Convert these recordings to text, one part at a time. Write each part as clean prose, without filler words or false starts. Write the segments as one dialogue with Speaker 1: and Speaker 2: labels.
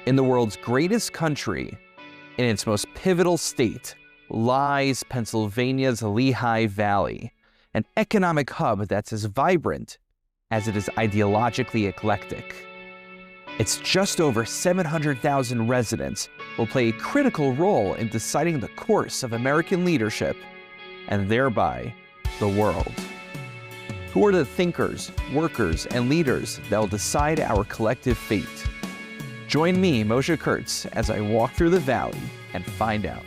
Speaker 1: In the world's greatest country, in its most pivotal state, lies Pennsylvania's Lehigh Valley, an economic hub that's as vibrant as it is ideologically eclectic. Its just over 700,000 residents will play a critical role in deciding the course of American leadership and thereby the world. Who are the thinkers, workers, and leaders that will decide our collective fate? Join me, Moshe Kurtz, as I walk through the valley and find out.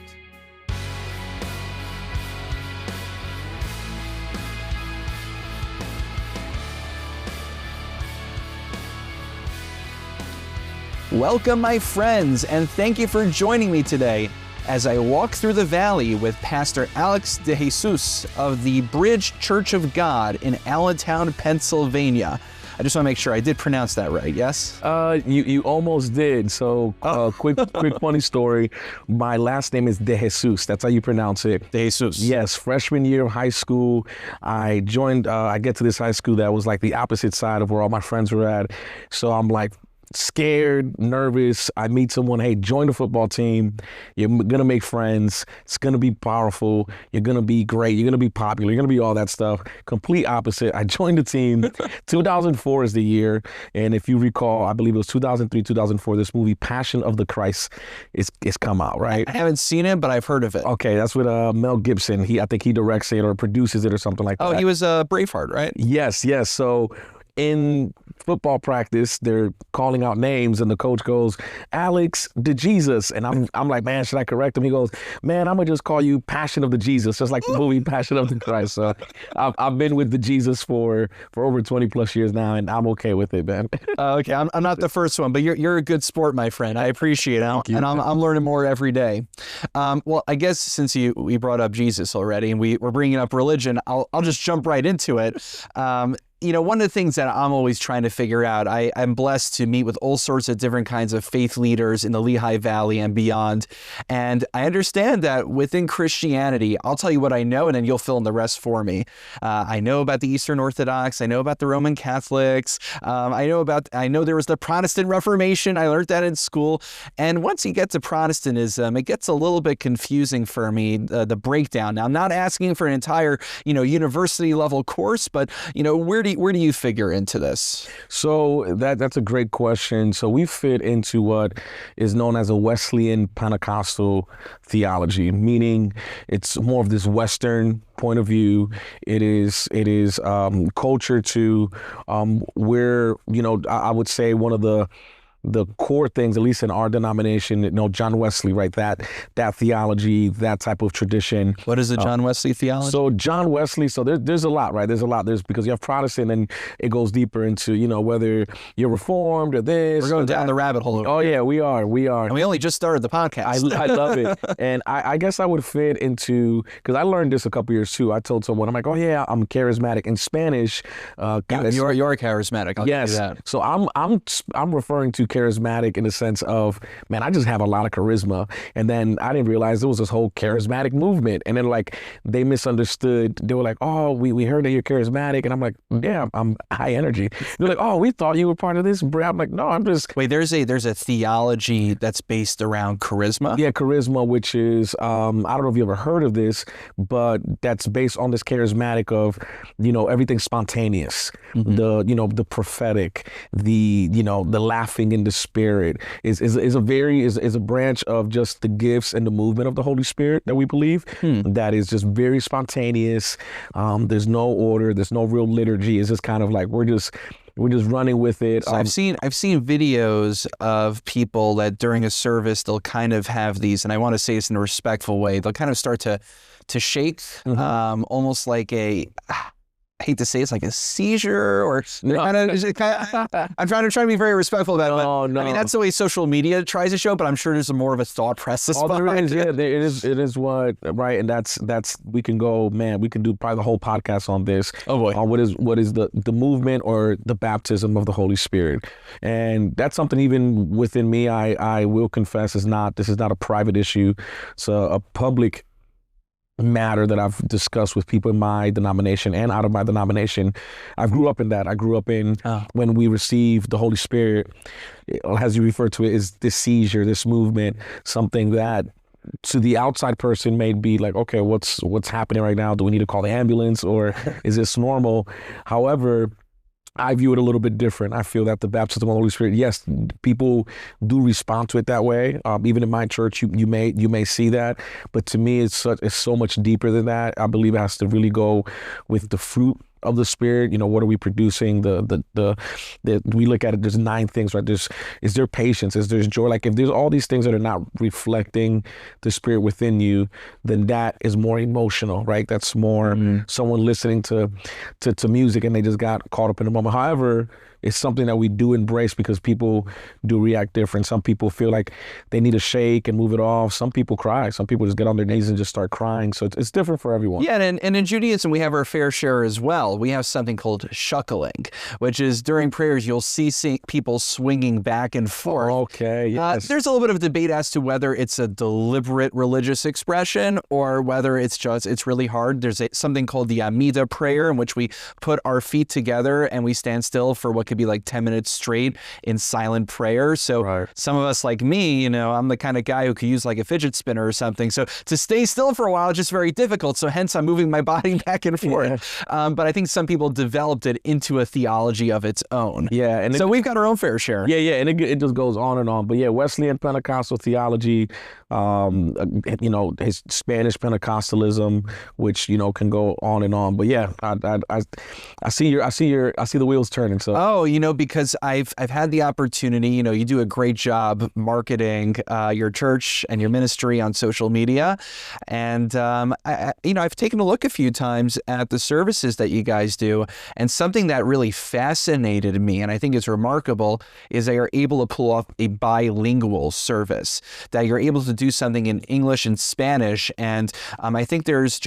Speaker 1: Welcome, my friends, and thank you for joining me today as I walk through the valley with Pastor Alex DeJesus of the Bridge Church of God in Allentown, Pennsylvania. I just want to make sure I did pronounce that right, yes?
Speaker 2: You almost did. So, quick funny story. My last name is DeJesus. That's how you pronounce it.
Speaker 1: DeJesus.
Speaker 2: Yes, freshman year of high school. I joined, I get to this high school that was like the opposite side of where all my friends were at. So I'm like, scared, nervous. I meet someone, hey, join the football team. You're going to make friends. It's going to be powerful. You're going to be great. You're going to be popular. You're going to be all that stuff. Complete opposite. I joined the team. 2004 is the year. And if you recall, I believe it was 2003, 2004, this movie Passion of the Christ is come out, right?
Speaker 1: I haven't seen it, but I've heard of it.
Speaker 2: Okay, that's with Mel Gibson. I think he directs it or produces it or something like that.
Speaker 1: Oh, he was Braveheart, right?
Speaker 2: Yes. So in football practice, they're calling out names, and the coach goes, Alex DeJesus. And I'm like, man, should I correct him? He goes, man, I'm going to just call you Passion of the Jesus, just like the movie Passion of the Christ. So I've been with the Jesus for over 20 plus years now, and I'm okay with it, man.
Speaker 1: Okay, I'm not the first one, but you're a good sport, my friend. I appreciate it. And I'm learning more every day. Well, I guess since we brought up Jesus already, and we're bringing up religion, I'll just jump right into it. You know, one of the things that I'm always trying to figure out, I'm blessed to meet with all sorts of different kinds of faith leaders in the Lehigh Valley and beyond. And I understand that within Christianity, I'll tell you what I know, and then you'll fill in the rest for me. I know about the Eastern Orthodox. I know about the Roman Catholics. I know there was the Protestant Reformation. I learned that in school. And once you get to Protestantism, it gets a little bit confusing for me, the breakdown. Now, I'm not asking for an entire, university level course, but, where do you figure into this?
Speaker 2: So that's a great question. So we fit into what is known as a Wesleyan Pentecostal theology, meaning it's more of this Western point of view. It is culture to where, I would say one of the core things, at least in our denomination, John Wesley, right? That theology, that type of tradition.
Speaker 1: What is the John Wesley theology?
Speaker 2: So John Wesley, so there's a lot, right? There's a lot. There's because you have Protestant, and it goes deeper into, whether you're Reformed or this.
Speaker 1: We're going down the rabbit hole.
Speaker 2: Oh yeah, we are.
Speaker 1: And we only just started the podcast.
Speaker 2: I love it. And I guess I would fit into, because I learned this a couple years too. I told someone, I'm like, oh yeah, I'm charismatic. In Spanish,
Speaker 1: you're charismatic. I'll
Speaker 2: yes.
Speaker 1: give you that.
Speaker 2: So I'm referring to charismatic in the sense of, man, I just have a lot of charisma. And then I didn't realize there was this whole charismatic movement. And then they misunderstood. They were like, oh, we heard that you're charismatic. And I'm like, yeah, I'm high energy. They're like, oh, we thought you were part of this. I'm like, no, I'm just.
Speaker 1: Wait, there's a theology that's based around charisma?
Speaker 2: Yeah, charisma, which is, I don't know if you ever heard of this, but that's based on this charismatic of, everything spontaneous, the prophetic, the laughing in the spirit is a branch of just the gifts and the movement of the Holy Spirit that we believe that is just very spontaneous. There's no order, there's no real liturgy. It's just kind of like we're just running with it.
Speaker 1: So I've seen videos of people that during a service they'll kind of have these, and I want to say this in a respectful way, they'll kind of start to shake, almost like I hate to say it's like a seizure or kind of. I'm trying to be very respectful about it.
Speaker 2: Oh, no.
Speaker 1: I mean, that's the way social media tries to show, but I'm sure there's more of a thought process.
Speaker 2: It is what, right? And that's we can go, man, we can do probably the whole podcast on this.
Speaker 1: Oh boy.
Speaker 2: On what is the movement or the baptism of the Holy Spirit. And that's something even within me, I will confess this is not a private issue. It's a public matter that I've discussed with people in my denomination and out of my denomination. I grew up in that. I grew up in when we received the Holy Spirit, as you refer to it, is this seizure, this movement, something that to the outside person may be like, okay, what's happening right now? Do we need to call the ambulance, or is this normal? However, I view it a little bit different. I feel that the baptism of the Holy Spirit, yes, people do respond to it that way. Even in my church, you may see that, but to me, it's so much deeper than that. I believe it has to really go with the fruit of the Spirit. You know, what are we producing? We look at it. There's 9 things, right? Is there patience? Is there joy? Like if there's all these things that are not reflecting the Spirit within you, then that is more emotional, right? That's more someone listening to music and they just got caught up in the moment. However, it's something that we do embrace because people do react different. Some people feel like they need to shake and move it off. Some people cry. Some people just get on their knees and just start crying. So it's different for everyone.
Speaker 1: Yeah, and in Judaism, we have our fair share as well. We have something called shuckling, which is during prayers, you'll see people swinging back and forth.
Speaker 2: Okay, yes.
Speaker 1: There's a little bit of debate as to whether it's a deliberate religious expression or whether it's really hard. There's something called the Amida prayer, in which we put our feet together and we stand still for what could be like 10 minutes straight in silent prayer. So some of us like me, you know, I'm the kind of guy who could use like a fidget spinner or something. So to stay still for a while is just very difficult. So hence I'm moving my body back and forth. Yeah. But I think some people developed it into a theology of its own.
Speaker 2: Yeah. And
Speaker 1: so we've got our own fair share.
Speaker 2: Yeah. And it just goes on and on. But yeah, Wesleyan Pentecostal theology, you know, his Spanish Pentecostalism, which, you know, can go on and on. But yeah, I see the wheels turning. So.
Speaker 1: Oh, you know, because I've had the opportunity, you know, you do a great job marketing your church and your ministry on social media. And, I've taken a look a few times at the services that you guys do. And something that really fascinated me, and I think is remarkable, is that you're able to pull off a bilingual service, that you're able to do something in English and Spanish. And I think there's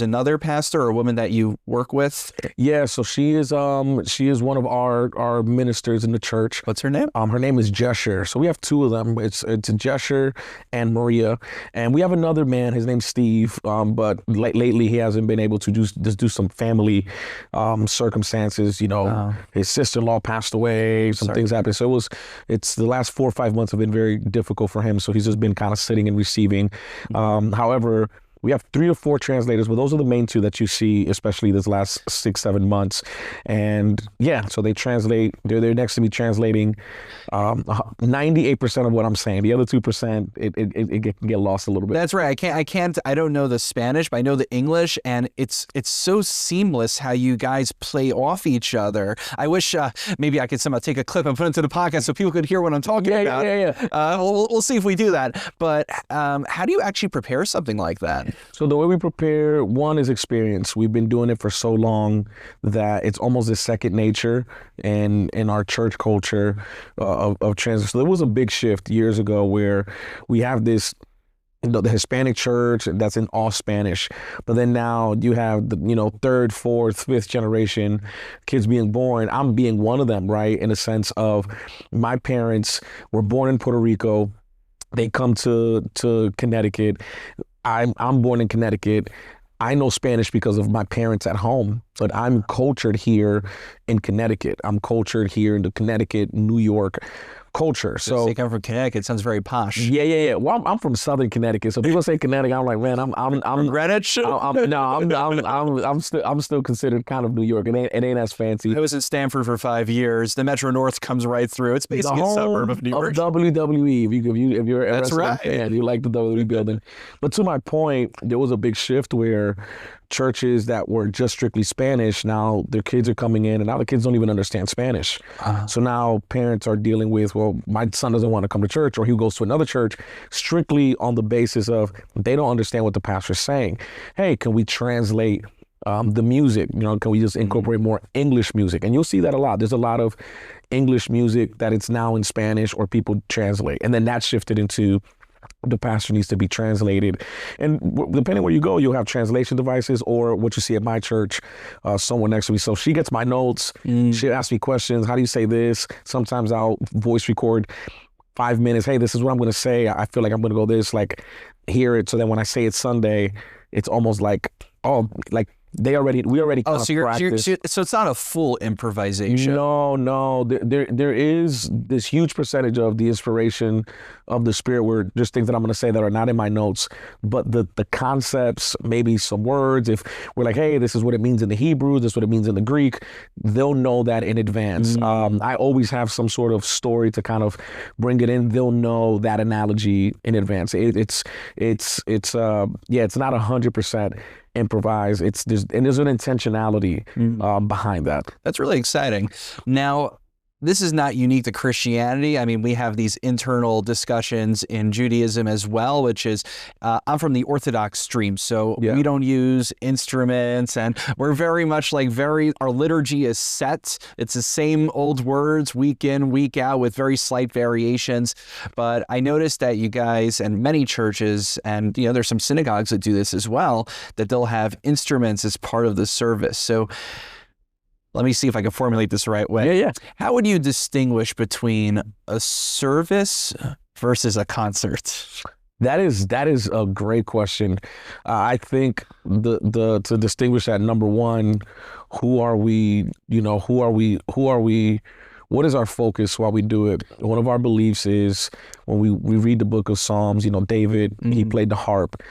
Speaker 1: another pastor or woman that you work with.
Speaker 2: Yeah, so she is one of our ministers in the church.
Speaker 1: What's her name?
Speaker 2: Her name is DeJesus. So we have 2 of them. It's DeJesus and Maria, and we have another man. His name's Steve. But lately he hasn't been able to just do some family circumstances. You know, his sister-in-law passed away. Some things happened. So it's the last 4 or 5 months have been very difficult for him. So he's just been kind of sitting and receiving. However, we have 3 or 4 translators, but those are the main 2 that you see, especially this last 6-7 months. And yeah, so they translate. They're next to me translating 98% of what I'm saying. The other 2%, it can get lost a little bit.
Speaker 1: That's right. I don't know the Spanish, but I know the English, and it's so seamless how you guys play off each other. I wish maybe I could somehow take a clip and put it into the podcast so people could hear what I'm talking about.
Speaker 2: Yeah.
Speaker 1: We'll see if we do that. But how do you actually prepare something like that?
Speaker 2: So the way we prepare, one is experience. We've been doing it for so long that it's almost a second nature in our church culture of transit. So there was a big shift years ago where we have this, the Hispanic church that's in all Spanish, but then now you have the 3rd, 4th, 5th generation kids being born. I'm being one of them, right? In a sense of my parents were born in Puerto Rico. They come to Connecticut. I'm born in Connecticut. I know Spanish because of my parents at home, but I'm cultured here in Connecticut. I'm cultured here in the Connecticut, New York culture. So
Speaker 1: they come from Connecticut. It sounds very posh.
Speaker 2: Yeah. Well, I'm from Southern Connecticut, so people say Connecticut. I'm like, man, I'm
Speaker 1: Greenwich.
Speaker 2: I'm still considered kind of New York. It ain't as fancy.
Speaker 1: I was in Stanford for 5 years. The Metro North comes right through. It's basically a suburb of New York.
Speaker 2: WWE. If you're
Speaker 1: that's right.
Speaker 2: Fan, you like the WWE building. But to my point, there was a big shift where churches that were just strictly Spanish, now their kids are coming in, and now the kids don't even understand Spanish. So now parents are dealing with, well, my son doesn't want to come to church, or he goes to another church strictly on the basis of they don't understand what the pastor's saying. Hey, can we translate the music? Can we just incorporate more English music? And you'll see that a lot. There's a lot of English music that it's now in Spanish or people translate. And then that shifted into the pastor needs to be translated. And depending where you go, you'll have translation devices, or what you see at my church, someone next to me. So she gets my notes. She asks me questions. How do you say this? Sometimes I'll voice record 5 minutes. Hey, this is what I'm going to say. I feel like I'm going to go this, like, hear it. So then when I say it Sunday, it's almost like, oh, like we already kind of practice.
Speaker 1: So it's not a full improvisation.
Speaker 2: No. There is this huge percentage of the inspiration of the Spirit where there's things that I'm going to say that are not in my notes, but the concepts, maybe some words, if we're like, hey, this is what it means in the Hebrew, this is what it means in the Greek, they'll know that in advance. I always have some sort of story to kind of bring it in. They'll know that analogy in advance. It's not 100% improvise. There's an intentionality behind that.
Speaker 1: That's really exciting. Now, this is not unique to Christianity. I mean, we have these internal discussions in Judaism as well, which is, I'm from the Orthodox stream, so we don't use instruments, and we're very much like our liturgy is set. It's the same old words week in, week out with very slight variations. But I noticed that you guys and many churches, and there's some synagogues that do this as well, that they'll have instruments as part of the service. So let me see if I can formulate this the right way.
Speaker 2: Yeah.
Speaker 1: How would you distinguish between a service versus a concert?
Speaker 2: That is a great question. I think to distinguish that, number one, who are we? What is our focus while we do it? One of our beliefs is when we read the book of Psalms, David, he played the harp.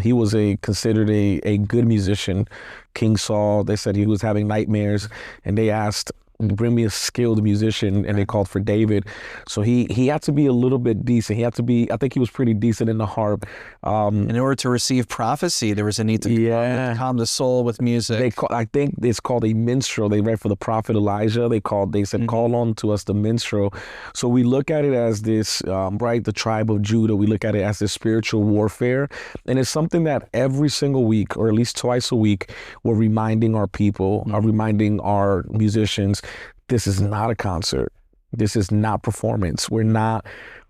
Speaker 2: He was considered a good musician. King Saul, they said he was having nightmares, and they asked, bring me a skilled musician, and they called for David. So he had to be a little bit decent. He had to be, I think he was pretty decent in the harp.
Speaker 1: In order to receive prophecy, there was a need to calm the soul with music.
Speaker 2: I think it's called a minstrel. They read for the prophet Elijah. They said, call on to us the minstrel. So we look at it as this, the tribe of Judah, we look at it as this spiritual warfare. And it's something that every single week, or at least twice a week, we're reminding our people, reminding our musicians, this is not a concert. This is not performance. We're not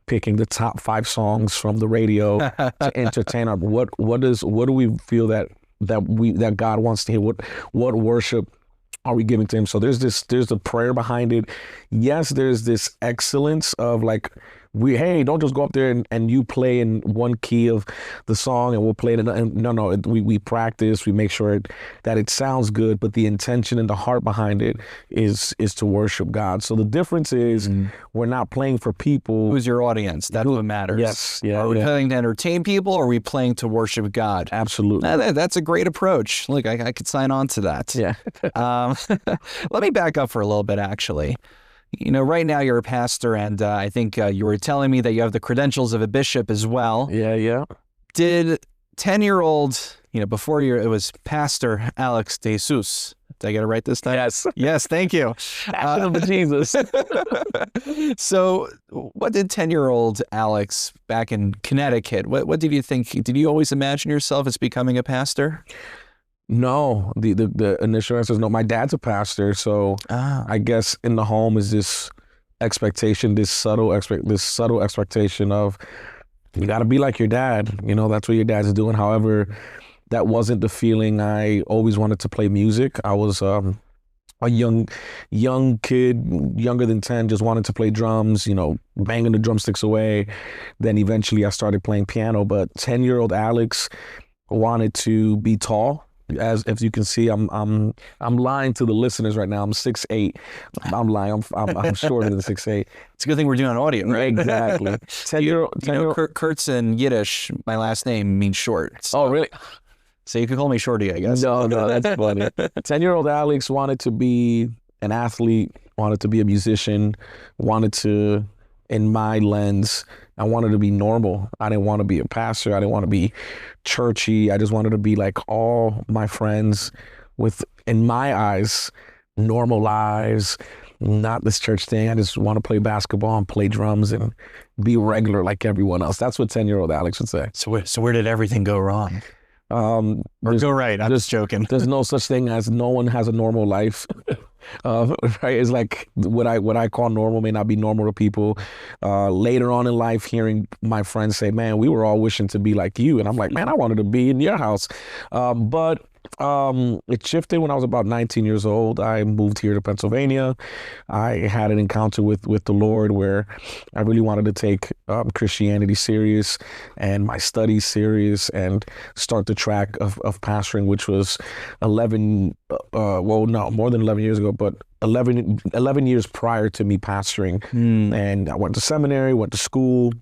Speaker 2: picking the top 5 songs from the radio to entertain our. What do we feel that God wants to hear? What worship are we giving to Him? So there's the prayer behind it. Yes, there's this excellence of like, don't just go up there and you play in one key of the song and we'll play it. No, we practice, we make sure that it sounds good, but the intention and the heart behind it is to worship God. So the difference is we're not playing for people.
Speaker 1: Who's your audience? That's what matters.
Speaker 2: Yes. Yeah.
Speaker 1: Are we playing to entertain people, or are we playing to worship God?
Speaker 2: Absolutely.
Speaker 1: That's a great approach. Look, I could sign on to that.
Speaker 2: Yeah.
Speaker 1: Let me back up for a little bit, actually. Right now you're a pastor, and I think you were telling me that you have the credentials of a bishop as well.
Speaker 2: Yeah.
Speaker 1: Did 10-year-old, before it was Pastor Alex DeJesus. Did I get it right this time?
Speaker 2: Yes.
Speaker 1: Yes, thank you.
Speaker 2: Passion of Jesus.
Speaker 1: So what did 10-year-old Alex back in Connecticut, what did you think? Did you always imagine yourself as becoming a pastor?
Speaker 2: No, the initial answer is no. My dad's a pastor, so I guess in the home is this expectation, this subtle expectation of you got to be like your dad. That's what your dad's doing. However, that wasn't the feeling. I always wanted to play music. I was a young kid, younger than 10, just wanted to play drums, banging the drumsticks away. Then eventually I started playing piano. But 10-year-old Alex wanted to be tall. As you can see, I'm lying to the listeners right now. I'm 6'8". I'm lying. I'm shorter than 6'8".
Speaker 1: It's a good thing we're doing audio, right?
Speaker 2: Exactly. 10-year-old.
Speaker 1: Kurt's in Yiddish. My last name means short. So.
Speaker 2: Oh, really?
Speaker 1: So you could call me Shorty, I guess.
Speaker 2: No, that's funny. 10-year-old Alex wanted to be an athlete, wanted to be a musician, wanted to, in my lens, I wanted to be normal. I didn't want to be a pastor. I didn't want to be churchy. I just wanted to be like all my friends with, in my eyes, normal lives, not this church thing. I just want to play basketball and play drums and be regular like everyone else. That's what 10-year-old Alex would say.
Speaker 1: So where did everything go wrong? Or go right. I'm just joking.
Speaker 2: There's no such thing as no one has a normal life. Right? It's like what I call normal may not be normal to people. Later on in life, hearing my friends say, man, we were all wishing to be like you. And I'm like, man, I wanted to be in your house. But It shifted when I was about 19 years old. I moved here to Pennsylvania. I had an encounter with the Lord where I really wanted to take Christianity serious and my studies serious and start the track of pastoring, which was 11, well, no, more than 11 years ago, but 11 years prior to me pastoring. And I went to seminary, went to school,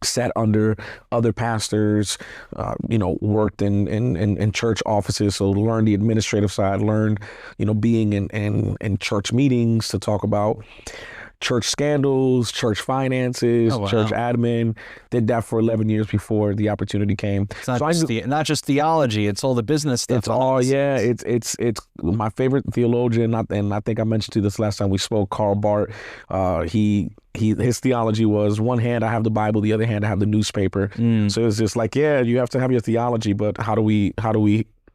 Speaker 2: sat under other pastors, worked in church offices. So learned the administrative side, learned, being in church meetings to talk about church scandals, church finances, church admin. Did that for 11 years before the opportunity came.
Speaker 1: It's not just theology; it's all the business stuff.
Speaker 2: It's all It's my favorite theologian, and I think I mentioned to you this last time we spoke. Karl Barth. His theology was one hand I have the Bible, the other hand I have the newspaper. So it's just like, you have to have your theology, but how do we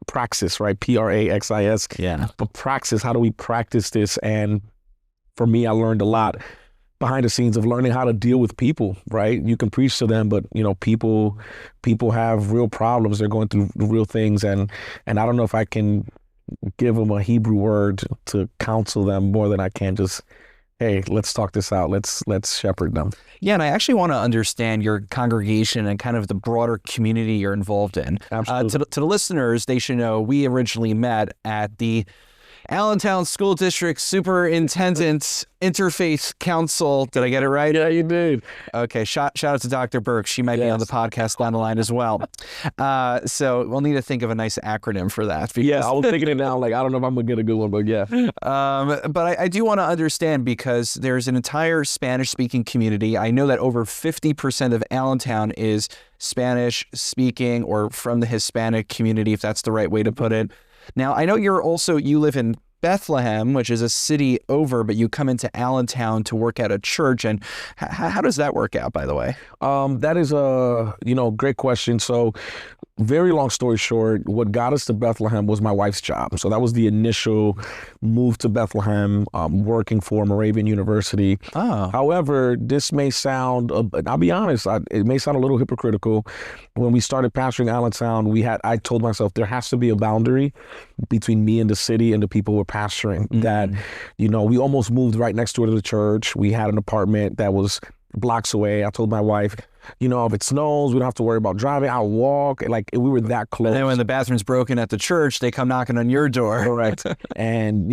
Speaker 2: praxis, right? Praxis.
Speaker 1: Yeah.
Speaker 2: But praxis, how do we practice this? And for me, I learned a lot behind the scenes of learning how to deal with people, right? You can preach to them, but people have real problems. They're going through real things. And I don't know if I can give them a Hebrew word to counsel them more than I can just, hey, let's talk this out. Let's shepherd them.
Speaker 1: Yeah, and I actually want to understand your congregation and kind of the broader community you're involved in.
Speaker 2: Absolutely.
Speaker 1: To the listeners, they should know we originally met at the Allentown School District Superintendent Interfaith Council. Did I get it right?
Speaker 2: Yeah, you did.
Speaker 1: Okay. Shout out to Dr. Burke. She might be on the podcast down the line as well. So we'll need to think of a nice acronym for that.
Speaker 2: I was thinking it now. Like, I don't know if I'm going to get a good one, but yeah.
Speaker 1: But I do want to understand, because there's an entire Spanish-speaking community. I know that over 50% of Allentown is Spanish-speaking or from the Hispanic community, if that's the right way to put it. Now, I know you live in Bethlehem, which is a city over, but you come into Allentown to work at a church. And how does that work out, by the way?
Speaker 2: That is a, great question. So very long story short, what got us to Bethlehem was my wife's job. So that was the initial move to Bethlehem, working for Moravian University. However, this may sound, I'll be honest, it may sound a little hypocritical. When we started pastoring Allentown, I told myself there has to be a boundary between me and the city and the people we're pastoring. That, we almost moved right next door to the church. We had an apartment that was blocks away. I told my wife, if it snows, we don't have to worry about driving. I'll walk. Like, we were that close.
Speaker 1: And then when the bathroom's broken at the church, they come knocking on your door.
Speaker 2: Correct. And,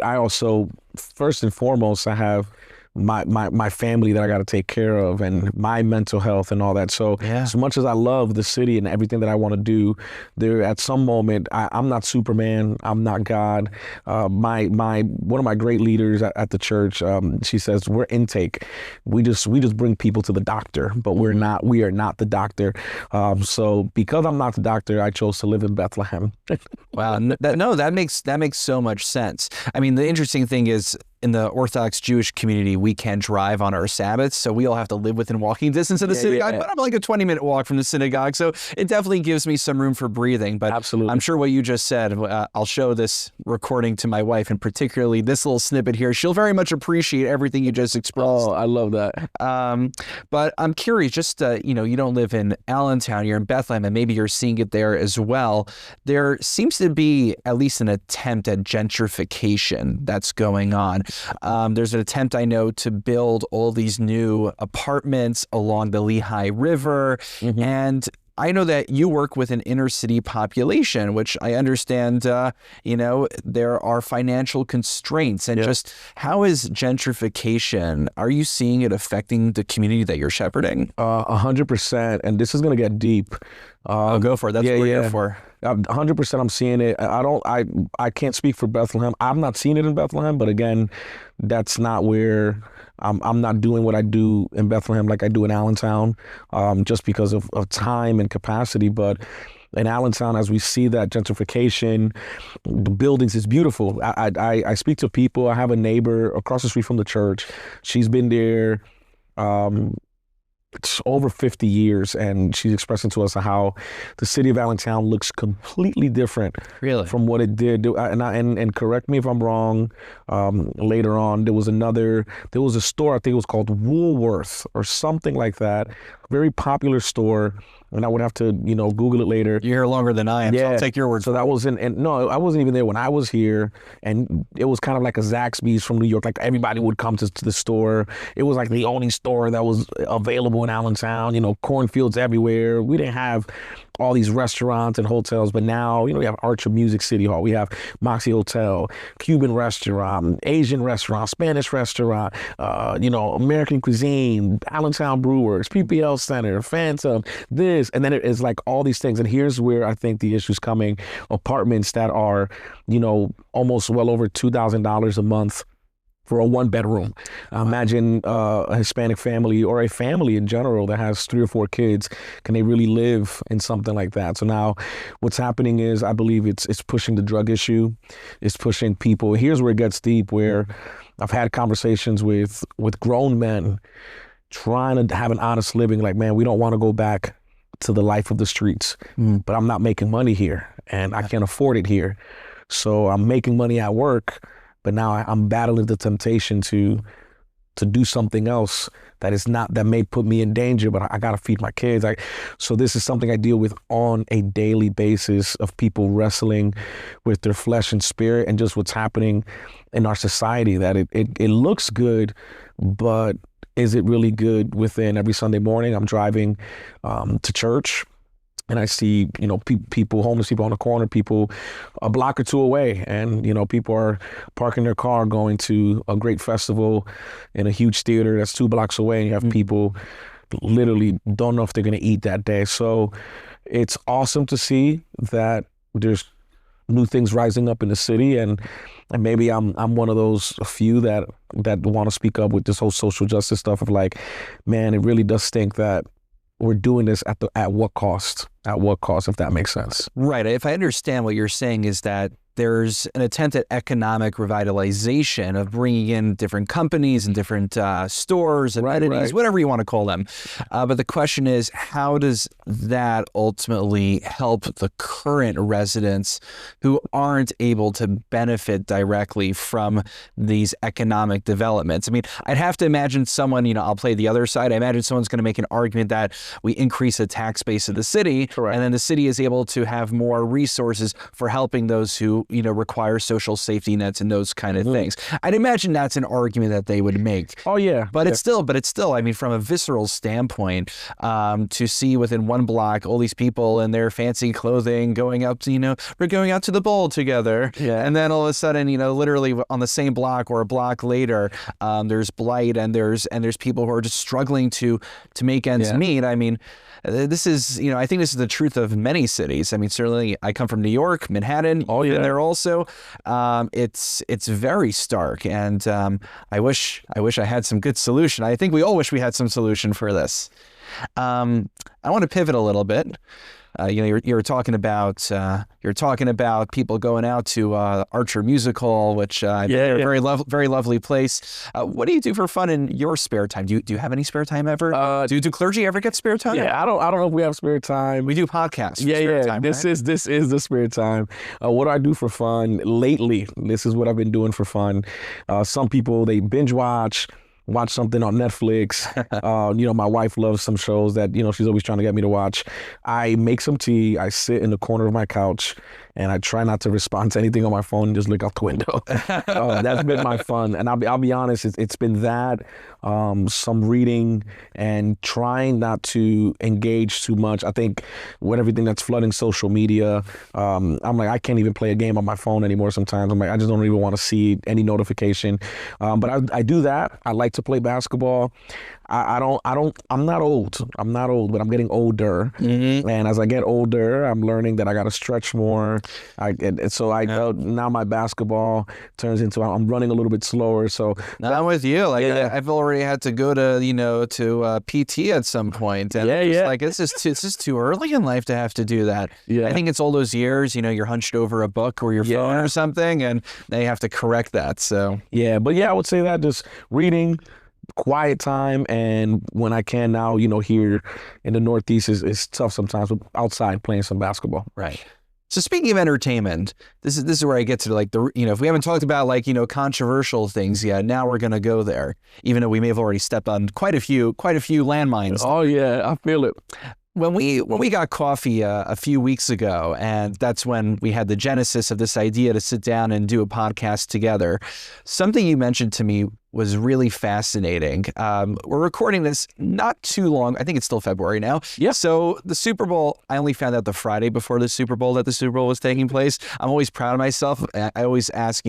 Speaker 2: I also, first and foremost, I have my family that I got to take care of and my mental health and all that. So as much as I love the city and everything that I want to do, there at some moment, I'm not Superman. I'm not God. One of my great leaders at the church, she says, we're intake. We just bring people to the doctor, but we are not the doctor. So because I'm not the doctor, I chose to live in Bethlehem.
Speaker 1: Wow. That makes so much sense. I mean, the interesting thing is, in the Orthodox Jewish community, we can drive on our Sabbaths, so we all have to live within walking distance of the synagogue. But I'm like a 20-minute walk from the synagogue, so it definitely gives me some room for breathing. But
Speaker 2: absolutely,
Speaker 1: I'm sure what you just said, I'll show this recording to my wife, and particularly this little snippet here. She'll very much appreciate everything you just expressed.
Speaker 2: Oh, I love that.
Speaker 1: But I'm curious, just, you don't live in Allentown, you're in Bethlehem, and maybe you're seeing it there as well. There seems to be at least an attempt at gentrification that's going on. There's an attempt, I know, to build all these new apartments along the Lehigh River. And I know that you work with an inner city population, which I understand, there are financial constraints. And just how is gentrification? Are you seeing it affecting the community that you're shepherding?
Speaker 2: 100%. And this is going to get deep.
Speaker 1: Go for it. That's what we're here for.
Speaker 2: 100% I'm seeing it. I can't speak for Bethlehem. I'm not seeing it in Bethlehem, but again, that's not where I'm not doing what I do in Bethlehem like I do in Allentown, just because of time and capacity. But in Allentown, as we see that gentrification, the buildings is beautiful. I speak to people. I have a neighbor across the street from the church. She's been there it's over 50 years, and she's expressing to us how the city of Allentown looks completely different from what it did. And correct me if I'm wrong, later on, there was a store, I think it was called Woolworth or something like that, very popular store and I would have to, Google it later.
Speaker 1: You're here longer than I am, so I'll take your word.
Speaker 2: So that was and no, I wasn't even there when I was here, and it was kind of like a Zaxby's from New York. Like everybody would come to the store. It was like the only store that was available in Allentown. Cornfields everywhere. We didn't have all these restaurants and hotels, but now, we have Archer Music City Hall. We have Moxie Hotel, Cuban restaurant, Asian restaurant, Spanish restaurant, American cuisine, Allentown Brewers, PPL Center, Phantom, this, and then it is like all these things. And here's where I think the issue's coming. Apartments that are, almost well over $2,000 a month for a 1-bedroom. Imagine a Hispanic family or a family in general that has 3 or 4 kids. Can they really live in something like that? So now what's happening is, I believe it's pushing the drug issue. It's pushing people. Here's where it gets deep, where I've had conversations with grown men trying to have an honest living. Like, man, we don't want to go back to the life of the streets, but I'm not making money here and I can't afford it here. So I'm making money at work, but now I'm battling the temptation to do something else that may put me in danger, but I got to feed my kids. So this is something I deal with on a daily basis, of people wrestling with their flesh and spirit, and just what's happening in our society, that it looks good, but is it really good within? Every Sunday morning, I'm driving to church, and I see, people, homeless people on the corner, people a block or two away. And, people are parking their car going to a great festival in a huge theater that's 2 blocks away. And you have people literally don't know if they're going to eat that day. So it's awesome to see that there's new things rising up in the city. And maybe I'm one of those few that want to speak up with this whole social justice stuff of like, man, it really does stink that we're doing this at what cost? At what cost, if that makes sense?
Speaker 1: Right. If I understand what you're saying, is that there's an attempt at economic revitalization of bringing in different companies and different stores and entities, whatever you want to call them. But the question is, how does that ultimately help the current residents who aren't able to benefit directly from these economic developments? I mean, I'd have to imagine someone, I'll play the other side. I imagine someone's going to make an argument that we increase the tax base of the city,
Speaker 2: correct,
Speaker 1: and then the city is able to have more resources for helping those who require social safety nets and those kind of things. I'd imagine that's an argument that they would make.
Speaker 2: Oh yeah.
Speaker 1: But it's still, I mean, from a visceral standpoint, to see within 1 block all these people in their fancy clothing going out to, we're going out to the bowl together.
Speaker 2: Yeah.
Speaker 1: And then all of a sudden, literally on the same block or a block later, there's blight and there's people who are just struggling to make ends meet. I mean, this is, I think this is the truth of many cities. I mean, certainly I come from New York, Manhattan. Oh yeah. There also, it's very stark, and I wish I had some good solution. I think we all wish we had some solution for this. I want to pivot a little bit. You're talking about people going out to Archer Music Hall, which very lovely place. What do you do for fun in your spare time? Do you have any spare time ever? Do clergy ever get spare time?
Speaker 2: Yeah, I don't know if we have spare time.
Speaker 1: We do podcasts.
Speaker 2: Time, this is the spare time. What do I do for fun lately? This is what I've been doing for fun. Some people, they binge watch something on Netflix. My wife loves some shows that, she's always trying to get me to watch. I make some tea. I sit in the corner of my couch and I try not to respond to anything on my phone and just look out the window. That's been my fun. And I'll be honest, it's been that, some reading and trying not to engage too much. I think with everything that's flooding social media, I'm like, I can't even play a game on my phone anymore sometimes. I'm like, I just don't even want to see any notification. But I do that. I like to play basketball. I'm not old, but I'm getting older. Mm-hmm. And as I get older, I'm learning that I got to stretch more. Now my basketball turns into, I'm running a little bit slower. So
Speaker 1: I'm with you. I've already had to go to PT at some point. And it's just too early in life to have to do that. Yeah. I think it's all those years, you're hunched over a book or your phone or something, and they have to correct that. So
Speaker 2: I would say that just reading, quiet time, and when I can now, here in the Northeast is tough sometimes, but outside playing some basketball.
Speaker 1: Right. So speaking of entertainment, this is where I get to if we haven't talked about controversial things yet, now we're going to go there, even though we may have already stepped on quite a few landmines.
Speaker 2: Oh yeah, I feel it.
Speaker 1: When we got coffee a few weeks ago, and that's when we had the genesis of this idea to sit down and do a podcast together, something you mentioned to me was really fascinating. We're recording this not too long. I think it's still February now.
Speaker 2: Yeah.
Speaker 1: So the Super Bowl, I only found out the Friday before the Super Bowl that the Super Bowl was taking place. I'm always proud of myself. I always ask,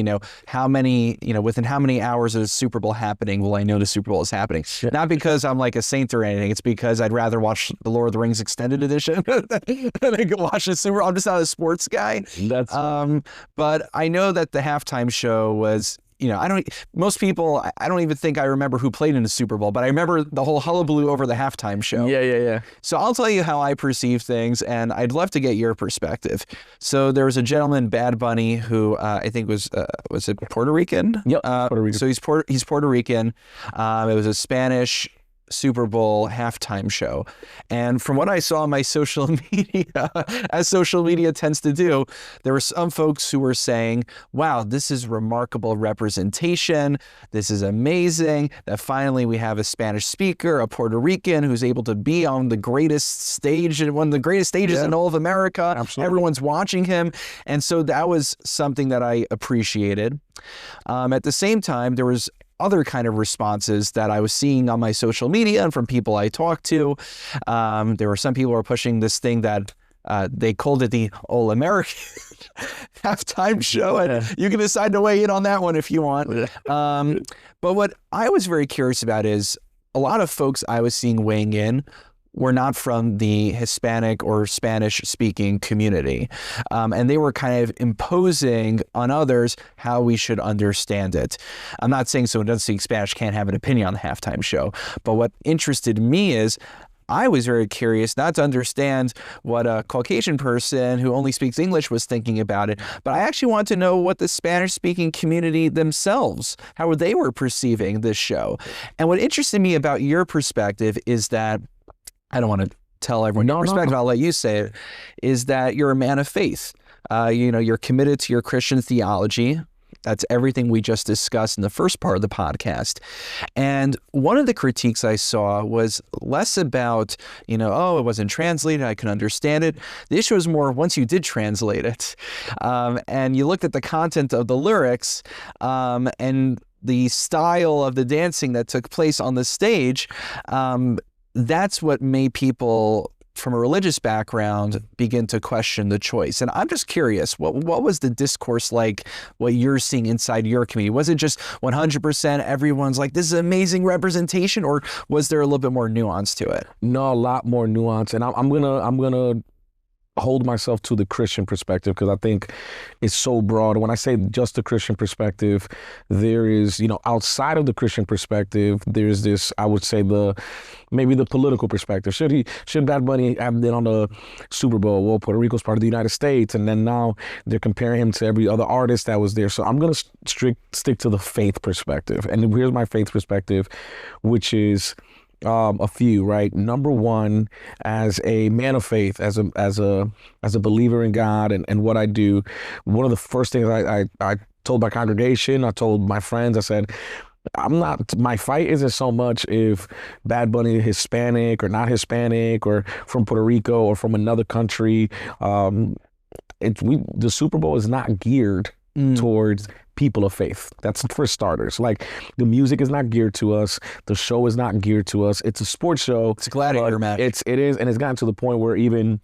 Speaker 1: how many, within how many hours of the Super Bowl happening will I know the Super Bowl is happening? Yeah. Not because I'm like a saint or anything. It's because I'd rather watch the Lord of the Rings extended edition than I could watch the Super Bowl. I'm just not a sports guy. But I know that the halftime show was, most people, I don't even think I remember who played in the Super Bowl, but I remember the whole hullabaloo over the halftime show.
Speaker 2: Yeah.
Speaker 1: So I'll tell you how I perceive things, and I'd love to get your perspective. So there was a gentleman, Bad Bunny, who I think was it Puerto Rican?
Speaker 2: Yep, Puerto Rican.
Speaker 1: So he's Puerto Rican. It was a Spanish Super Bowl halftime show. And from what I saw on my social media, as social media tends to do, there were some folks who were saying, wow, this is remarkable representation. This is amazing that finally we have a Spanish speaker, a Puerto Rican who's able to be on the greatest stage, one of the greatest stages in all of America.
Speaker 2: Absolutely.
Speaker 1: Everyone's watching him. And so that was something that I appreciated. At the same time, there was other kind of responses that I was seeing on my social media and from people I talked to. There were some people who were pushing this thing that they called it the All-American halftime show, and you can decide to weigh in on that one if you want. But what I was very curious about is a lot of folks I was seeing weighing in were not from the Hispanic or Spanish-speaking community. And they were kind of imposing on others how we should understand it. I'm not saying someone who doesn't speak Spanish can't have an opinion on the halftime show, but what interested me is I was very curious not to understand what a Caucasian person who only speaks English was thinking about it, but I actually want to know what the Spanish-speaking community themselves, how they were perceiving this show. And what interested me about your perspective is that, I don't want to tell everyone your perspective, I'll let you say it, is that you're a man of faith. You're committed to your Christian theology. That's everything we just discussed in the first part of the podcast. And one of the critiques I saw was less about, it wasn't translated, I can understand it. The issue was more once you did translate it, and you looked at the content of the lyrics, and the style of the dancing that took place on the stage, that's what made people from a religious background begin to question the choice. And I'm just curious, what was the discourse like, what you're seeing inside your community? Was it just 100% everyone's like, this is amazing representation, or was there a little bit more nuance to it?
Speaker 2: No, a lot more nuance. And I'm gonna hold myself to the Christian perspective because I think it's so broad. When I say just the Christian perspective, there is, outside of the Christian perspective, there's this, I would say maybe the political perspective. Should Bad Bunny have been on the Super Bowl? Well, Puerto Rico's part of the United States, and then now they're comparing him to every other artist that was there. So I'm going to stick to the faith perspective. And here's my faith perspective, which is a few, right? Number one, as a man of faith, as a believer in God and what I do, one of the first things I told my congregation, I told my friends, I said, my fight isn't so much if Bad Bunny is Hispanic or not Hispanic or from Puerto Rico or from another country. The Super Bowl is not geared towards people of faith. That's for starters. Like, the music is not geared to us. The show is not geared to us. It's a sports show.
Speaker 1: It's a gladiator match.
Speaker 2: It is, and it's gotten to the point where even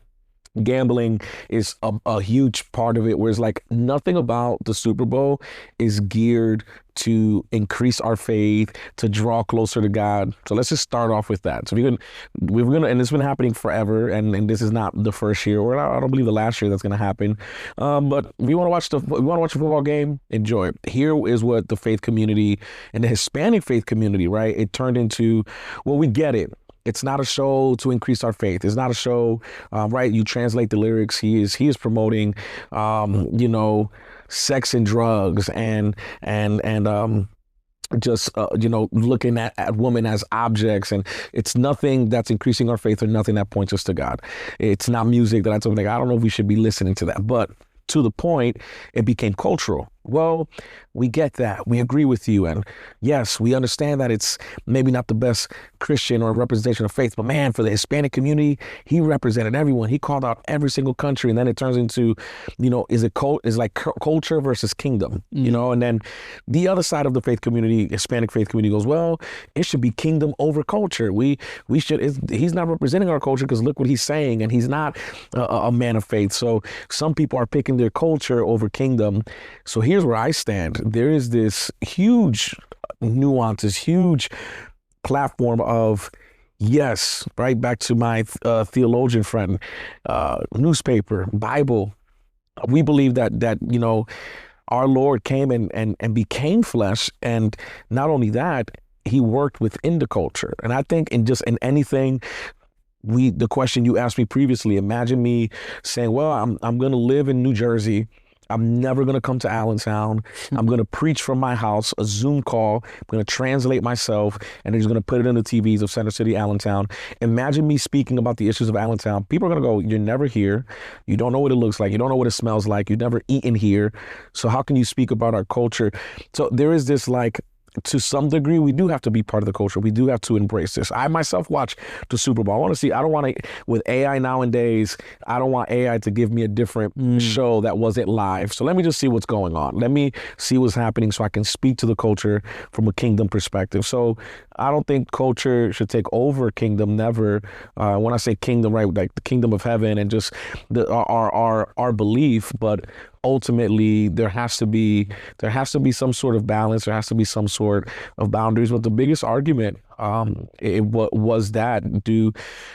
Speaker 2: gambling is a huge part of it, where it's like nothing about the Super Bowl is geared to increase our faith, to draw closer to God. So let's just start off with that. So we're gonna, and it's been happening forever, and this is not the first year, or I don't believe the last year that's gonna happen. But we want to watch a football game, enjoy it. Here is what the faith community and the Hispanic faith community, right? It turned into, well, we get it. It's not a show to increase our faith. It's not a show, right? You translate the lyrics. He is promoting, sex and drugs and just looking at women as objects, and it's nothing that's increasing our faith or nothing that points us to God. It's not music that I don't know if we should be listening to that, but to the point, it became cultural, well, we get that. We agree with you. And yes, we understand that it's maybe not the best Christian or representation of faith, but man, for the Hispanic community, he represented everyone. He called out every single country. And then it turns into, is like culture versus kingdom, and then the other side of the faith community, Hispanic faith community, goes, well, it should be kingdom over culture. He's not representing our culture because look what he's saying. And he's not a man of faith. So some people are picking their culture over kingdom. So here's where I stand. There is this huge nuance, this huge platform of, yes, right back to my theologian friend, newspaper, Bible. We believe that our Lord came and became flesh. And not only that, he worked within the culture. And I think in anything, the question you asked me previously, imagine me saying, well, I'm going to live in New Jersey. I'm never going to come to Allentown. I'm going to preach from my house, a Zoom call. I'm going to translate myself, and they're just going to put it in the TVs of Center City, Allentown. Imagine me speaking about the issues of Allentown. People are going to go, you're never here. You don't know what it looks like. You don't know what it smells like. You've never eaten here. So how can you speak about our culture? So there is this to some degree, we do have to be part of the culture. We do have to embrace this. I myself watch the Super Bowl. I don't want to, with AI nowadays, I don't want AI to give me a different show that wasn't live. So let me just see what's going on. Let me see what's happening so I can speak to the culture from a kingdom perspective. So I don't think culture should take over kingdom, never. When I say kingdom, right, like the kingdom of heaven and just our belief, but ultimately there has to be some sort of balance. There has to be some sort of boundaries. But the biggest argument was that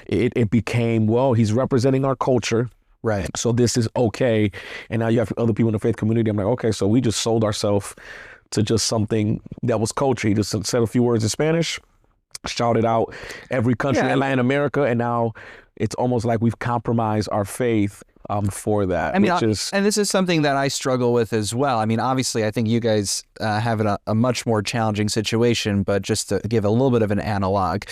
Speaker 2: it became, well, he's representing our culture. Right. So this is okay. And now you have other people in the faith community. I'm like, okay, so we just sold ourselves to just something that was culture. He just said a few words in Spanish, shouted out every country in Latin America, and now it's almost like we've compromised our faith for that.
Speaker 1: I mean, and this is something that I struggle with as well. I mean, obviously, I think you guys have a much more challenging situation, but just to give a little bit of an analog,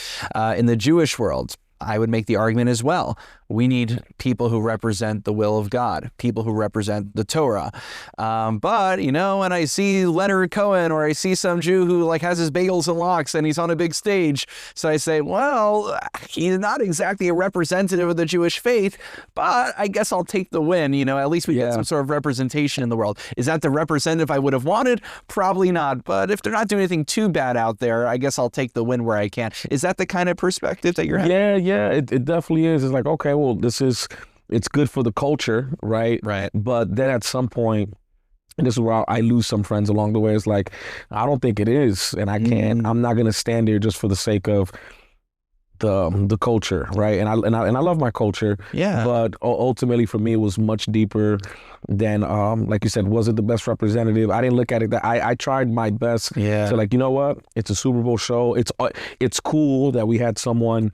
Speaker 1: in the Jewish world, I would make the argument as well. We need people who represent the will of God, people who represent the Torah. But, when I see Leonard Cohen or I see some Jew who has his bagels and lox and he's on a big stage, so I say, well, he's not exactly a representative of the Jewish faith, but I guess I'll take the win. At least we get some sort of representation in the world. Is that the representative I would have wanted? Probably not. But if they're not doing anything too bad out there, I guess I'll take the win where I can. Is that the kind of perspective that you're having?
Speaker 2: Yeah, it definitely is. It's like, okay, well, it's good for the culture, right? Right. But then at some point, and this is where I lose some friends along the way, it's like, I don't think it is. And I'm not going to stand there just for the sake of the culture, right? And I love my culture. Yeah. But ultimately for me, it was much deeper than, like you said, was it the best representative? I didn't look at it that I tried my best to you know what? It's a Super Bowl show. It's cool that we had someone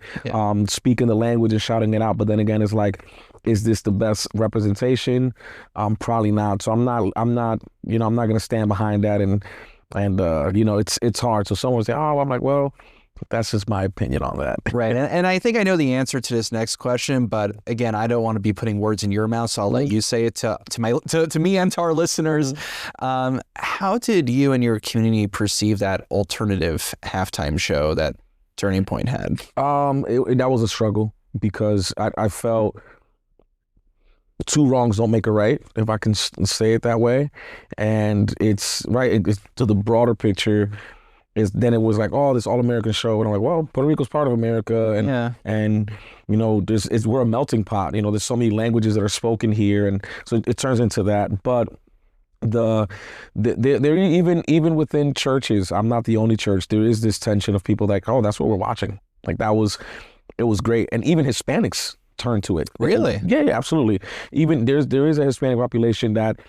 Speaker 2: speaking the language and shouting it out. But then again, it's like, is this the best representation? Probably not. So I'm not going to stand behind that. And it's hard. So someone will say, oh, I'm like, well, that's just my opinion on that.
Speaker 1: Right. And I think I know the answer to this next question, but again, I don't want to be putting words in your mouth, so I'll let you say it to me and to our listeners. How did you and your community perceive that alternative halftime show that Turning Point had?
Speaker 2: That was a struggle because I felt two wrongs don't make a right, if I can say it that way. And it's right. It's to the broader picture. Then it was like, oh, this all-American show. And I'm like, well, Puerto Rico's part of America. And we're a melting pot. There's so many languages that are spoken here. And so it turns into that. But there even within churches, I'm not the only church, there is this tension of people like, oh, that's what we're watching. Like it was great. And even Hispanics turn to it.
Speaker 1: Really?
Speaker 2: Yeah, absolutely. Even there is a Hispanic population that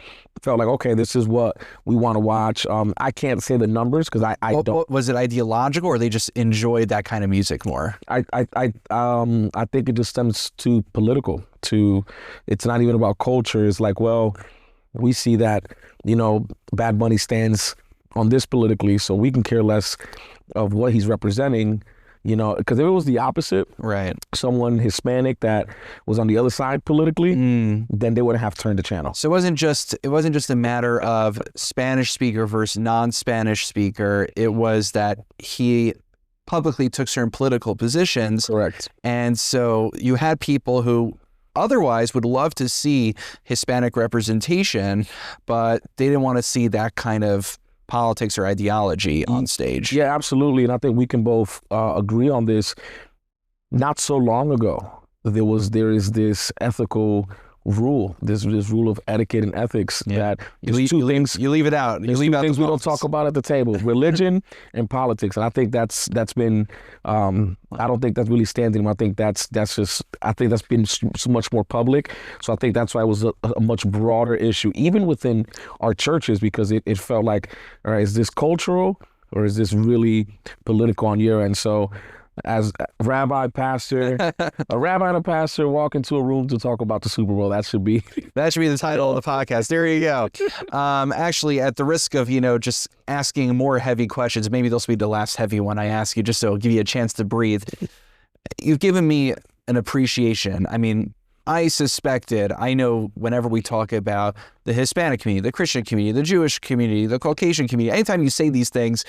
Speaker 2: felt like, okay, this is what we want to watch. I can't say the numbers because I don't.
Speaker 1: Was it ideological, or they just enjoyed that kind of music more?
Speaker 2: I think it just stems to political. It's not even about culture. It's like, well, we see that Bad Bunny stands on this politically, so we can care less of what he's representing. You know, because if it was the opposite,
Speaker 1: right,
Speaker 2: someone Hispanic that was on the other side politically, then they wouldn't have turned the channel.
Speaker 1: So it wasn't just a matter of Spanish speaker versus non-Spanish speaker. It was that he publicly took certain political positions.
Speaker 2: Correct.
Speaker 1: And so you had people who otherwise would love to see Hispanic representation, but they didn't want to see that kind of politics or ideology on stage.
Speaker 2: Yeah, absolutely. And I think we can both agree on this. Not so long ago, there is this ethical rule, this rule of etiquette and ethics that
Speaker 1: you leave it out. You leave out
Speaker 2: things we don't talk about at the table: religion and politics. And I think that's been. I don't think that really stands anymore. I think that's been so much more public. So I think that's why it was a much broader issue, even within our churches, because it felt like, all right, is this cultural or is this really political on your end? So, as a rabbi and a pastor walk into a room to talk about the Super Bowl, that should be
Speaker 1: the title of the podcast. There you go. Actually, at the risk of, just asking more heavy questions, maybe this will be the last heavy one I ask you, just so it'll give you a chance to breathe. You've given me an appreciation. I mean, I know whenever we talk about the Hispanic community, the Christian community, the Jewish community, the Caucasian community, anytime you say these things,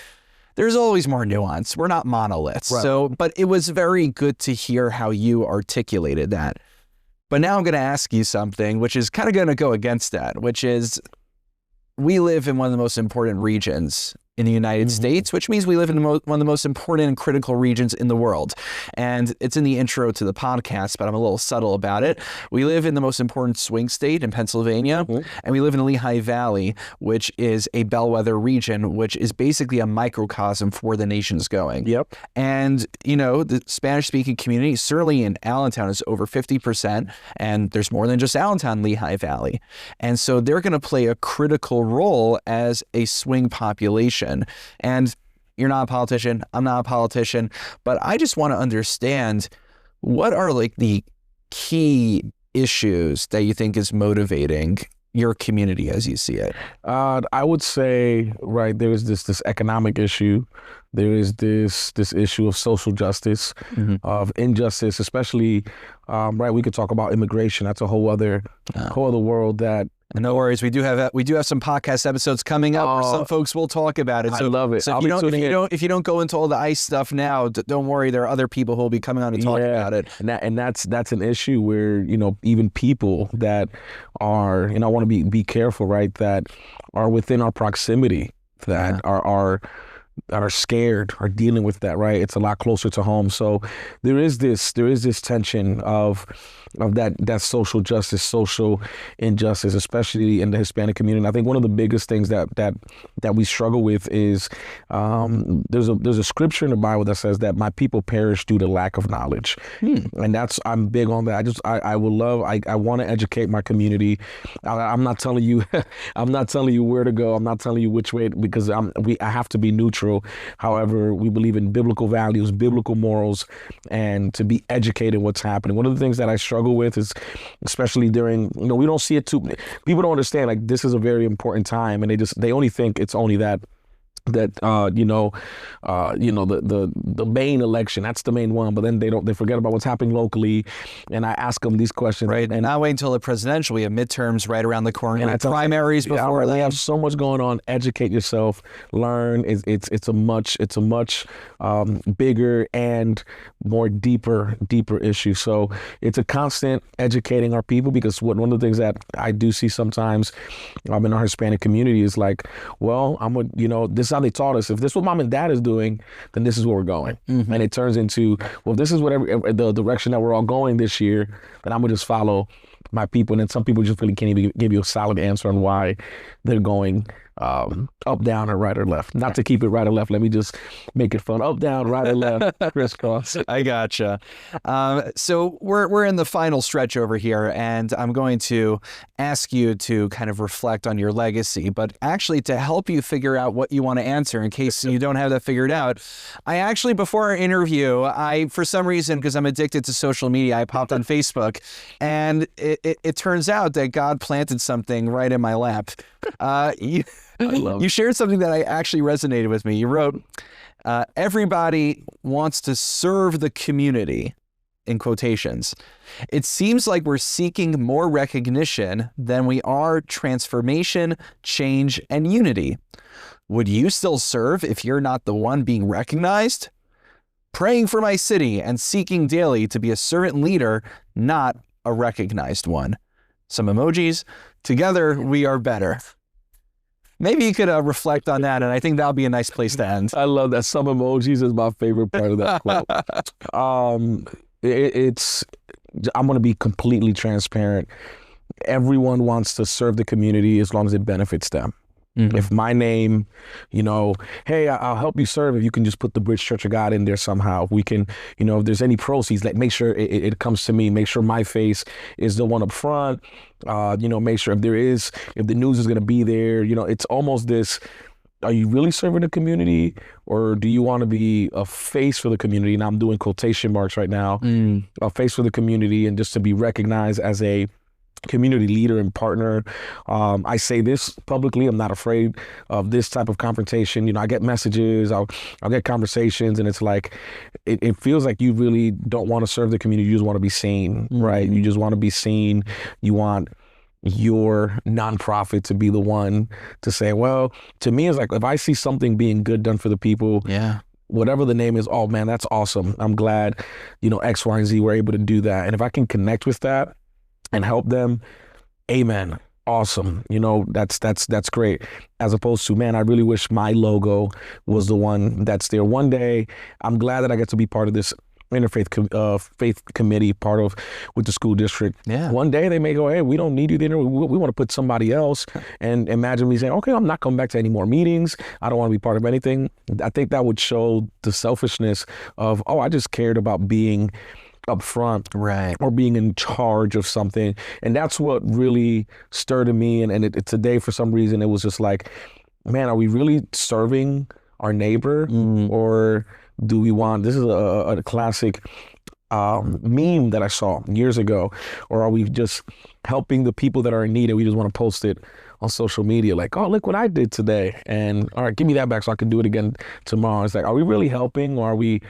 Speaker 1: there's always more nuance. We're not monoliths.
Speaker 2: Right.
Speaker 1: So, but it was very good to hear how you articulated that. But now I'm going to ask you something, which is kind of going to go against that, which is we live in one of the most important regions in the United States, which means we live in one of the most important and critical regions in the world. And it's in the intro to the podcast, but I'm a little subtle about it. We live in the most important swing state in Pennsylvania, and we live in the Lehigh Valley, which is a bellwether region, which is basically a microcosm for where the nation's going.
Speaker 2: Yep.
Speaker 1: And, the Spanish-speaking community, certainly in Allentown, is over 50%, and there's more than just Allentown, Lehigh Valley. And so they're going to play a critical role as a swing population. And you're not a politician, I'm not a politician, but I just want to understand, what are the key issues that you think is motivating your community as you see it?
Speaker 2: I would say, right, there is this economic issue. There is this issue of social justice, of injustice, especially, right, we could talk about immigration. That's a whole other world that.
Speaker 1: And no worries, we do have some podcast episodes coming up where some folks will talk about it.
Speaker 2: I love it.
Speaker 1: So if you don't go into all the ICE stuff now, don't worry, there are other people who will be coming on to talk about it.
Speaker 2: And that's an issue where, even people that are, I want to be careful, right, that are within our proximity, that are scared, are dealing with that, right? It's a lot closer to home. So there is this tension of that social justice, social injustice, especially in the Hispanic community. And I think one of the biggest things that we struggle with is there's a scripture in the Bible that says that my people perish due to lack of knowledge. And I'm big on that. I want to educate my community. I'm not telling you where to go. I'm not telling you which way, because I have to be neutral. However, we believe in biblical values, biblical morals, and to be educated in what's happening. One of the things that I struggle with is, especially during, we don't see it too, people don't understand, this is a very important time, and they only think it's only the main election, that's the main one, but then they forget about what's happening locally. And I ask them these questions,
Speaker 1: right? And not wait until the presidential. We have midterms right around the corner, and primaries before.
Speaker 2: They have so much going on. Educate yourself, learn. It's a much bigger and more deeper issue. So it's a constant educating our people, because one of the things that I do see sometimes in our Hispanic community is this is how they taught us. If this is what mom and dad is doing, then this is where we're going. And it turns into, well, this is the direction that we're all going this year, then I'm going to just follow my people. And then some people just really can't even give you a solid answer on why they're going up, down, or right or left. Not to keep it right or left. Let me just make it fun. Up, down, right or left, crisscross.
Speaker 1: I gotcha. So we're in the final stretch over here, and I'm going to ask you to kind of reflect on your legacy, but actually to help you figure out what you want to answer in case you don't have that figured out. I actually, before our interview, for some reason, because I'm addicted to social media, I popped on Facebook, and it turns out that God planted something right in my lap.
Speaker 2: I love
Speaker 1: You shared something that I actually resonated with me. You wrote, everybody wants to serve the community, in quotations. It seems like we're seeking more recognition than we are transformation, change, and unity. Would you still serve if you're not the one being recognized? Praying for my city and seeking daily to be a servant leader, not a recognized one. Some emojis. Together, we are better. Maybe you could reflect on that, and I think that'll be a nice place to end.
Speaker 2: I love that. Some emojis is my favorite part of that quote. I'm going to be completely transparent. Everyone wants to serve the community as long as it benefits them. Mm-hmm. If my name, hey, I'll help you serve if you can just put the Bridge Church of God in there somehow. If we can, if there's any proceeds, make sure it comes to me. Make sure my face is the one up front. Make sure if the news is going to be there, it's almost this, are you really serving the community, or do you want to be a face for the community? And I'm doing quotation marks right now, a face for the community, and just to be recognized as a community leader and partner. I say this publicly. I'm not afraid of this type of confrontation. I get messages, I'll get conversations, and it's like, it feels like you really don't want to serve the community. You just want to be seen, right? You just want to be seen. You want your nonprofit to be the one to say, well, to me, it's like, if I see something being good done for the people, whatever the name is, oh man, that's awesome. I'm glad, X, Y, and Z were able to do that. And if I can connect with that and help them, amen, awesome. That's great. As opposed to, man, I really wish my logo was the one that's there. One day, I'm glad that I get to be part of this interfaith faith committee, with the school district. Yeah. One day they may go, hey, we don't need you there. We want to put somebody else. And imagine me saying, okay, I'm not coming back to any more meetings. I don't want to be part of anything. I think that would show the selfishness of, I just cared about being up front, right, or being in charge of something. And that's what really stirred in me. And today, for some reason, it was just like, man, are we really serving our neighbor? Or do we want, this is a classic meme that I saw years ago, or are we just helping the people that are in need and we just want to post it on social media, like, oh, look what I did today, and all right, give me that back so I can do it again tomorrow. It's like, are we really helping, or are we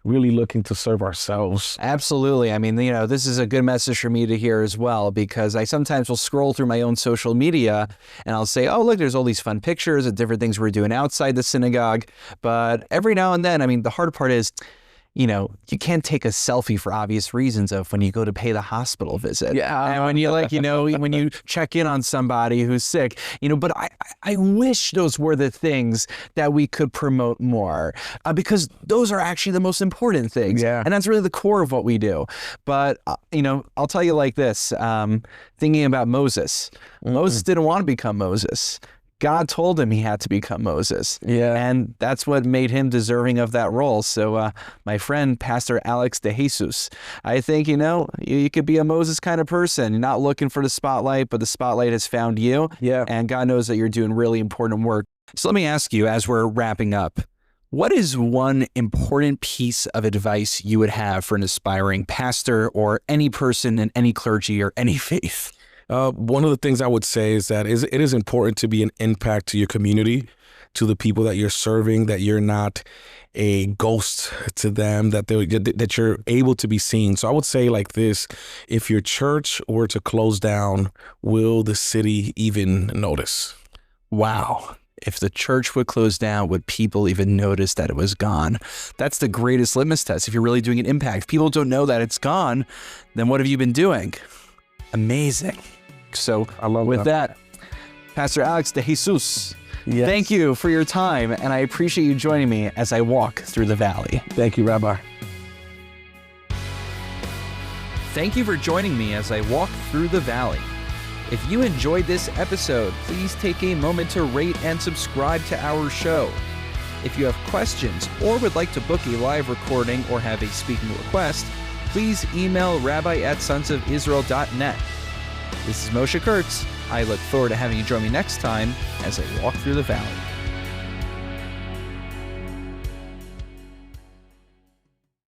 Speaker 2: really looking to serve ourselves?
Speaker 1: Absolutely. I mean, this is a good message for me to hear as well, because I sometimes will scroll through my own social media and I'll say, oh, look, there's all these fun pictures of different things we're doing outside the synagogue. But every now and then, I mean, the hard part is, you can't take a selfie for obvious reasons of when you go to pay the hospital visit. Yeah. And when you when you check in on somebody who's sick, but I wish those were the things that we could promote more, because those are actually the most important things. Yeah. And that's really the core of what we do. But, I'll tell you like this, thinking about Moses. Moses didn't want to become Moses. God told him he had to become Moses. Yeah. And that's what made him deserving of that role. So my friend, Pastor Alex DeJesus, I think, you could be a Moses kind of person. You're not looking for the spotlight, but the spotlight has found you. Yeah. And God knows that you're doing really important work. So let me ask you, as we're wrapping up, what is one important piece of advice you would have for an aspiring pastor or any person in any clergy or any faith?
Speaker 2: One of the things I would say is that it is important to be an impact to your community, to the people that you're serving, that you're not a ghost to them, that you're able to be seen. So I would say like this: if your church were to close down, will the city even notice?
Speaker 1: Wow. If the church would close down, would people even notice that it was gone? That's the greatest litmus test. If you're really doing an impact, if people don't know that it's gone, then what have you been doing? Amazing. So I love with that, Pastor Alex DeJesus, yes, thank you for your time, and I appreciate you joining me as I walk through the valley.
Speaker 2: Thank you, Rabbi.
Speaker 1: Thank you for joining me as I walk through the valley. If you enjoyed this episode, please take a moment to rate and subscribe to our show. If you have questions or would like to book a live recording or have a speaking request, please email rabbi@sonsofisrael.net. This is Moshe Kurtz. I look forward to having you join me next time as I walk through the valley.